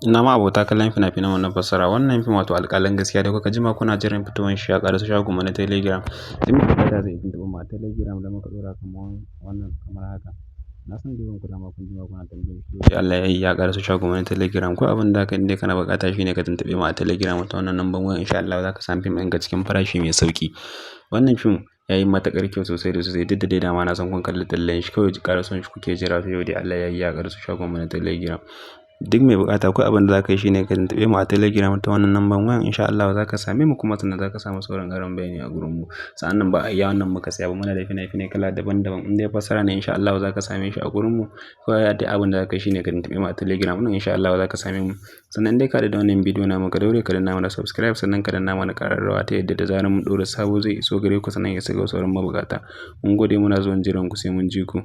Ina ma abota kallon fina-finan wannan fassara. Wannan fim wato alƙalan gaskiya da kuka jima kuna jiran fitowar shi a ƙaraso shagon mu na Telegram. Duk mai buƙata zai tuntuɓe mu a Telegram da muka ɗora kamar wannan kamar haka. Na san dai ban ku dama kun jima kuna tambaye shi. Allah yayi ya ƙaraso shagon mu na Telegram. Ko abin da in dai kana buƙata shine ka tuntuɓe mu a Telegram ta wannan lambar wayar in sha Allah za ka sami fim ɗin ka cikin farashi mai sauƙi. Wannan fim yayi matuƙar kyau sosai da sosai. Duk da dai dama na san kun kalli tallan shi kawai ƙarason shi kuke jira to yau dai Allah yayi ya ƙaraso shagon mu na Telegram. Duk mai buƙata ko abin da za ka yi shine ka tuntuɓe mu a Telegram ta wannan lambar wayar in sha Allah za ka same mu kuma sannan za ka samu sauran ƙarin bayani a gurin mu. Sa'an nan ba a iya wannan muka tsaya ba muna da fina-finai kala daban-daban. In dai fassara ne in sha Allah za ka same shi a gurin mu. Kawai dai abin da za ka yi shine ka tuntuɓe mu a Telegram nan in sha Allah za ka same mu. Sannan dai ka haɗu da wannan bidiyo namu ka daure ka danna mana subscribe sannan ka danna mana ƙararrawa ta yadda da zarar mun ɗora sabo zai iso gare ku sannan ya isa ga sauran mabuƙata. Mun gode muna zuwa jiran ku sai mun ji ku.